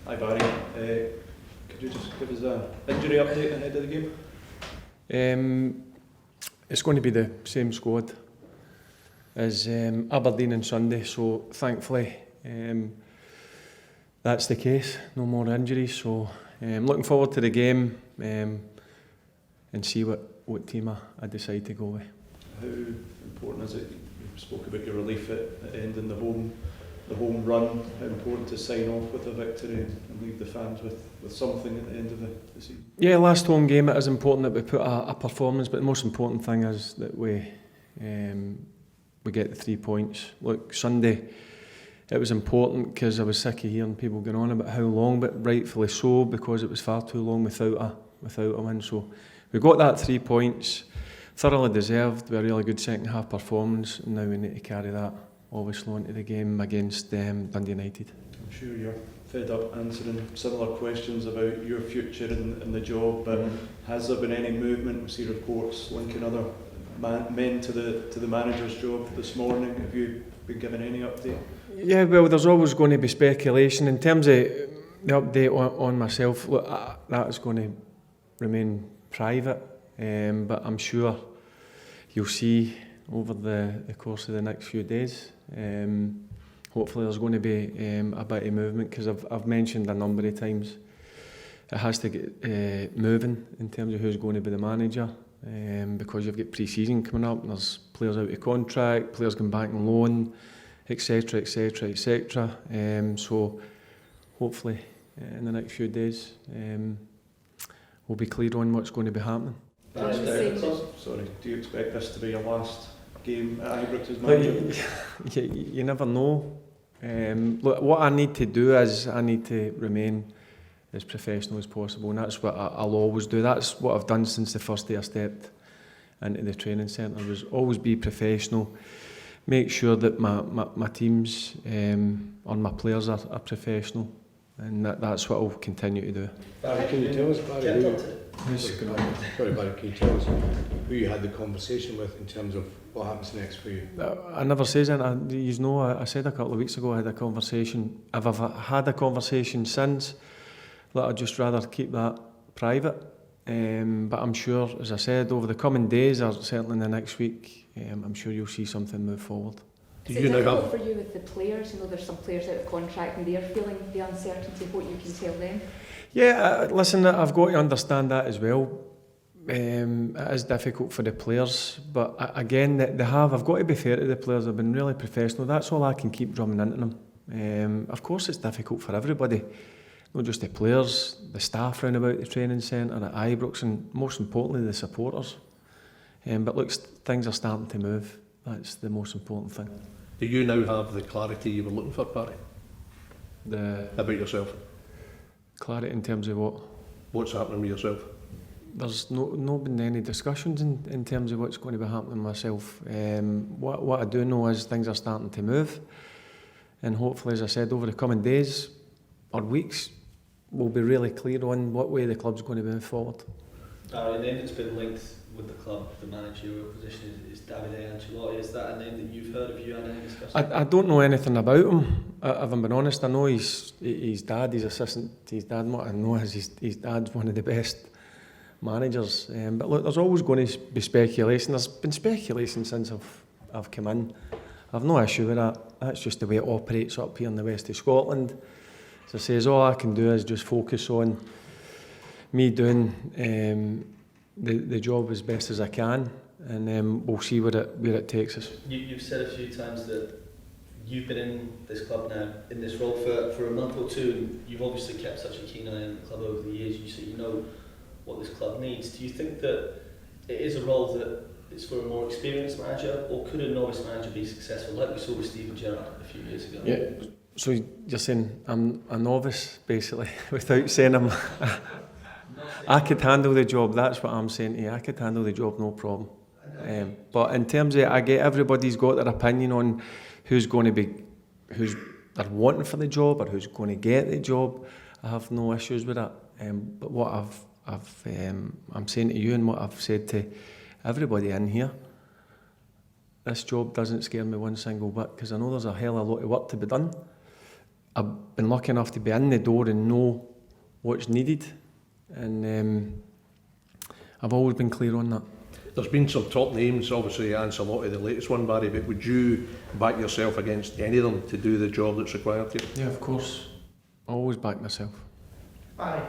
Hi Barry, could you just give us an injury update ahead of the game? It's going to be the same squad as Aberdeen on Sunday, so thankfully that's the case, no more injuries, so looking forward to the game and see what team I decide to go with. How important is it, you spoke about your relief at ending the home run, how important to sign off with a victory and leave the fans with something at the end of the season? Yeah, last home game it is important that we put a performance, but the most important thing is that we get the 3 points. Look, Sunday it was important because I was sick of hearing people going on about how long, but rightfully so, because it was far too long without a win. So we got that 3 points, thoroughly deserved, with a really good second half performance, and now we need to carry that obviously into the game against Dundee United. I'm sure you're fed up answering similar questions about your future in the job, but has there been any movement? We see reports linking other men to the manager's job this morning. Have you been given any update? Yeah, well, there's always going to be speculation. In terms of the update on myself, look, that is going to remain private, but I'm sure you'll see over the course of the next few days. Hopefully there's going to be a bit of movement, because I've mentioned a number of times it has to get moving in terms of who's going to be the manager, because you've got pre-season coming up and there's players out of contract, players going back on loan, etc, etc, etc. So hopefully in the next few days we'll be clear on what's going to be happening. Sorry, do you expect this to be your last game at Ibrox as manager? You never know. Look, what I need to do is I need to remain as professional as possible, and that's what I'll always do. That's what I've done since the first day I stepped into the training centre, was always be professional, make sure that my teams or my players are professional, and that's what I'll continue to do. Barry, can you tell us, Barry, can you tell us who you had the conversation with in terms of what happens next for you? I never says anything. You know, I said a couple of weeks ago I had a conversation. If I've had a conversation since, I'd just rather keep that private. But I'm sure, as I said, over the coming days, or certainly in the next week, I'm sure you'll see something move forward. Is it difficult for you with the players? You know, there's some players out of contract and they're feeling the uncertainty. What you can tell them? Yeah, listen, I've got to understand that as well. It is difficult for the players, but again, I've got to be fair to the players. They've been really professional. That's all I can keep drumming into them. Of course, it's difficult for everybody, not just the players, the staff round about the training centre at Ibrox, and most importantly, the supporters. But look, things are starting to move. That's the most important thing. Do you now have the clarity you were looking for, Barry? About yourself? Clarity in terms of what? What's happening with yourself? There's no been any discussions in terms of what's going to be happening myself. What I do know is things are starting to move, and hopefully, as I said, over the coming days or weeks, we'll be really clear on what way the club's going to move forward. Barry, a name that's been linked with the club, the managerial position, is Davide Ancelotti. Is that a name that you've heard? Have you had any discussion? I don't know anything about him, if I'm being honest. I know his dad, his assistant, his dad. What I know is his dad's one of the best managers. But look, there's always going to be speculation. There's been speculation since I've come in. I've no issue with that. That's just the way it operates up here in the west of Scotland. As I say, all I can do is just focus on me doing the job as best as I can, and we'll see where it takes us. You've said a few times that you've been in this club now, in this role for a month or two, and you've obviously kept such a keen eye on the club over the years, so you know what this club needs. Do you think that it is a role that is for a more experienced manager, or could a novice manager be successful, like we saw with Steven Gerrard a few years ago? Yeah. So you're saying I'm a novice, basically, without saying I'm... I could handle the job, that's what I'm saying to you. I could handle the job, no problem. But in terms of, I get everybody's got their opinion on who's they're wanting for the job or who's going to get the job. I have no issues with that. But what I'm saying to you, and what I've said to everybody in here, this job doesn't scare me one single bit, because I know there's a hell of a lot of work to be done. I've been lucky enough to be in the door and know what's needed, and I've always been clear on that. There's been some top names, obviously Ancelotti, the latest one, Barry, but would you back yourself against any of them to do the job that's required here? Yeah, of course. I always back myself. Barry,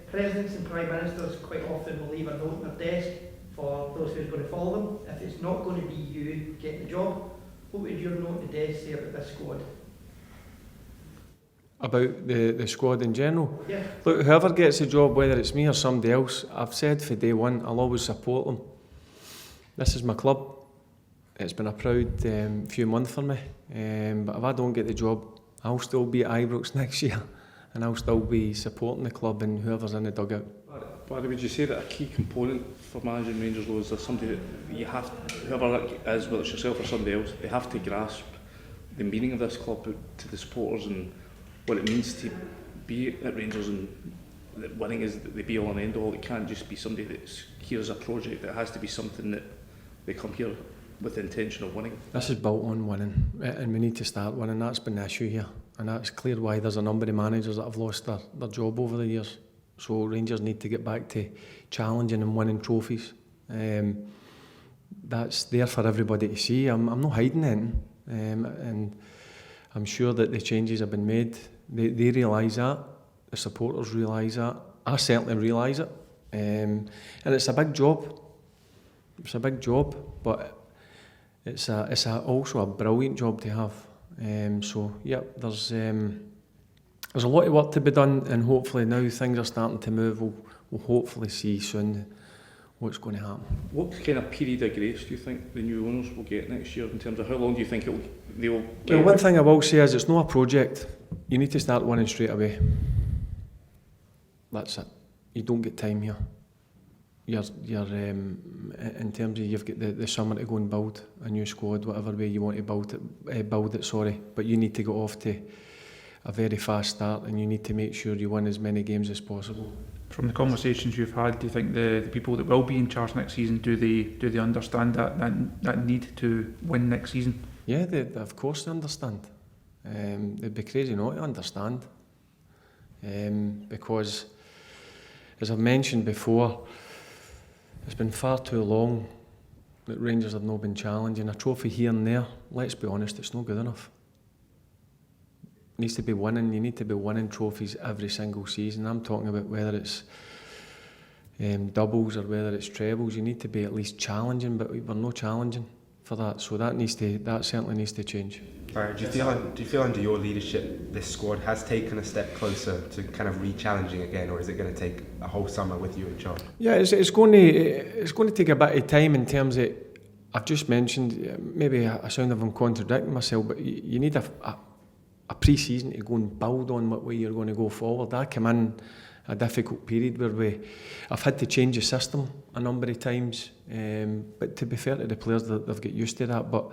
presidents and prime ministers quite often will leave a note on their desk for those who are going to follow them. If it's not going to be you getting the job, what would your note on the desk say about this squad? About the squad in general? Yeah. Look, whoever gets the job, whether it's me or somebody else, I've said for day one, I'll always support them. This is my club. It's been a proud few months for me, but if I don't get the job, I'll still be at Ibrox next year, and I'll still be supporting the club and whoever's in the dugout. Barry, would you say that a key component for managing Rangers though is there somebody that you have, whoever it is, whether it's yourself or somebody else, they have to grasp the meaning of this club to the supporters and what it means to be at Rangers, and that winning is the be all and end all. It can't just be somebody that's here as a project. It has to be something that they come here with the intention of winning. This is built on winning, and we need to start winning. That's been the issue here, and that's clear why there's a number of managers that have lost their job over the years. So Rangers need to get back to challenging and winning trophies. That's there for everybody to see. I'm not hiding anything, and I'm sure that the changes have been made. They realise that, the supporters realise that, I certainly realise it, and it's a big job. It's a big job, but it's also a brilliant job to have. So yeah, there's a lot of work to be done, and hopefully now things are starting to move. We'll hopefully see soon what's going to happen. What kind of period of grace do you think the new owners will get next year in terms of how long do you think they'll get? Well, one thing I will say is it's not a project. You need to start winning straight away. That's it. You don't get time here. You're in terms of you've got the summer to go and build a new squad, whatever way you want to build it. Sorry, but you need to get off to a very fast start, and you need to make sure you win as many games as possible. From the conversations you've had, do you think the people that will be in charge next season, do they understand that need to win next season? Yeah, of course they understand. They'd be crazy not to understand, because, as I've mentioned before, it's been far too long that Rangers have not been challenging. A trophy here and there, let's be honest, it's not good enough. It needs to be winning. You need to be winning trophies every single season. I'm talking about whether it's doubles or whether it's trebles. You need to be at least challenging, but we're not challenging for that. So that certainly needs to change. Do you feel under your leadership this squad has taken a step closer to kind of re-challenging again, or is it going to take a whole summer with you in charge? Yeah, it's going to take a bit of time in terms of, I've just mentioned, maybe I sound like I'm contradicting myself, but you need a pre-season to go and build on what way you're going to go forward. I come in a difficult period where I've had to change the system a number of times, but to be fair to the players, they've got used to that. But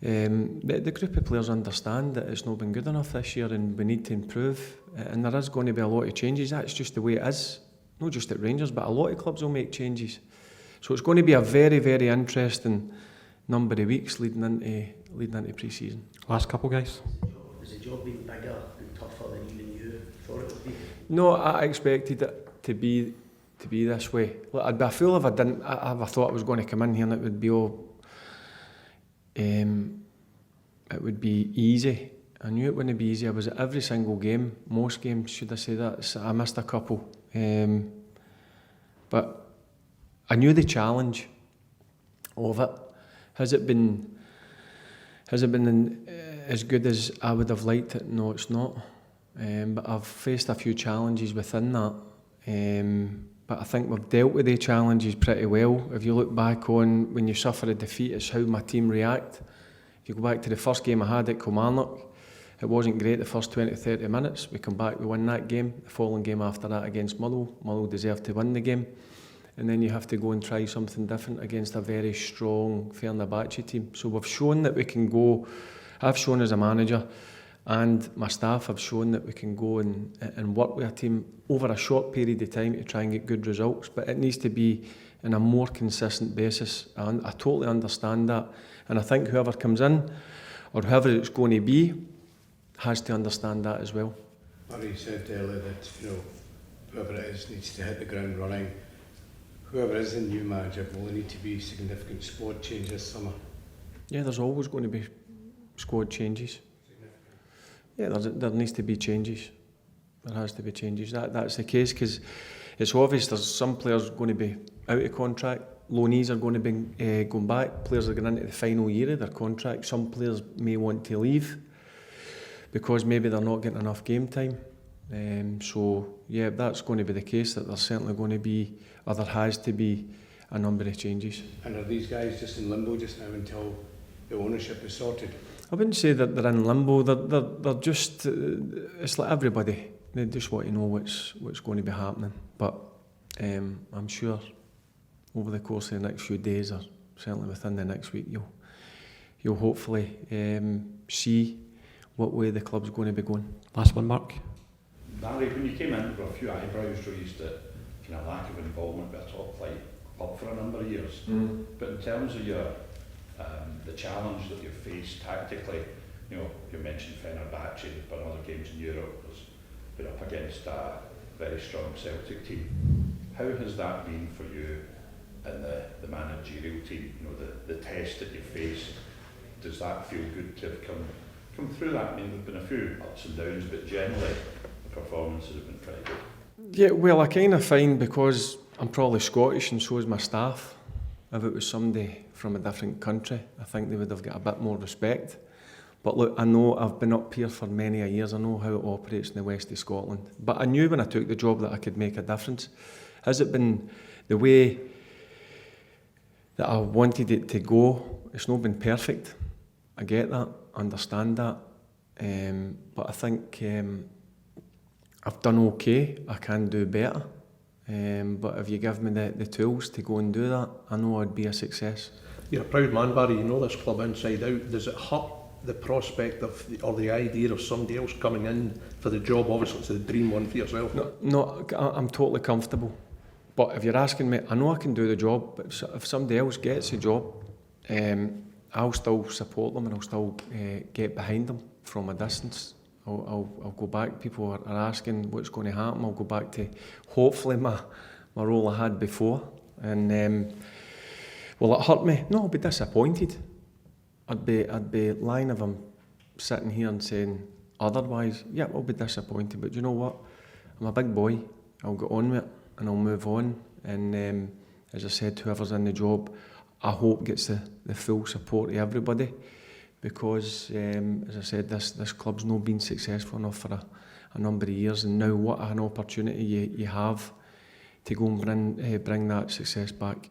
the group of players understand that it's not been good enough this year and we need to improve, and there is going to be a lot of changes. That's just the way it is, not just at Rangers, but a lot of clubs will make changes. So it's going to be a very, very interesting number of weeks leading into pre-season. Last couple, guys. Has the job been bigger and tougher than even you thought it would be? No, I expected it to be this way. Look, I'd be a fool if I didn't. I thought I was going to come in here and it would be all. It would be easy. I knew it wouldn't be easy. I was at every single game, most games, should I say that? So I missed a couple, but I knew the challenge of it. Has it been as good as I would have liked it? No, it's not. But I've faced a few challenges within that. But I think we've dealt with the challenges pretty well. If you look back on when you suffer a defeat, it's how my team react. If you go back to the first game I had at Kilmarnock, it wasn't great the first 20-30 minutes. We come back, we win that game. The following game after that against Motherwell deserved to win the game. And then you have to go and try something different against a very strong Fenerbahce team. So we've shown that we can go. I've shown as a manager, and my staff have shown that we can go and work with a team over a short period of time to try and get good results. But it needs to be on a more consistent basis. And I totally understand that. And I think whoever comes in, or whoever it's going to be, has to understand that as well. Barry said earlier that, you know, whoever it is needs to hit the ground running. Whoever is the new manager, will there need to be significant squad change this summer? Yeah, there's always going to be squad changes. Yeah, there needs to be changes. There has to be changes. That's the case, because it's obvious there's some players going to be out of contract. Loanees are going to be going back. Players are going into the final year of their contract. Some players may want to leave because maybe they're not getting enough game time. So yeah, that's going to be the case, that there's certainly going to be, or there has to be, a number of changes. And are these guys just in limbo just now until the ownership is sorted? I wouldn't say that they're in limbo. They're just. It's like everybody. They just want to know what's going to be happening. But I'm sure over the course of the next few days, or certainly within the next week, you'll hopefully see what way the club's going to be going. Last one, Mark. Barry, when you came in, there were a few eyebrows raised at kind of lack of involvement with a top flight club for a number of years. But in terms of your the challenge that you've faced tactically, you know, you mentioned Fenerbahce, but other games in Europe, was been up against a very strong Celtic team. How has that been for you in the managerial team? You know, the test that you faced, does that feel good to have come through that? I mean, there've been a few ups and downs, but generally the performances have been pretty good. Yeah, well, I kind of find, because I'm probably Scottish and so is my staff, if it was somebody from a different country, I think they would have got a bit more respect. But look, I know I've been up here for many a years, I know how it operates in the west of Scotland. But I knew when I took the job that I could make a difference. Has it been the way that I wanted it to go? It's not been perfect. I get that, understand that. But I think I've done okay. I can do better. But if you give me the tools to go and do that, I know I'd be a success. You're a proud man, Barry. You know this club inside out. Does it hurt the prospect of or the idea of somebody else coming in for the job? Obviously, it's a dream one for yourself. No, I'm totally comfortable. But if you're asking me, I know I can do the job. But if somebody else gets the job, I'll still support them and I'll still get behind them from a distance. I'll go back. People are asking what's going to happen. I'll go back to hopefully my role I had before. And will it hurt me? No, I'll be disappointed. I'd be lying if I'm sitting here and saying otherwise. Yeah, I'll be disappointed. But you know what? I'm a big boy. I'll get on with it and I'll move on. And as I said, whoever's in the job, I hope gets the full support of everybody. Because, as I said, this club's not been successful enough for a number of years, and now what an opportunity you have to go and bring that success back.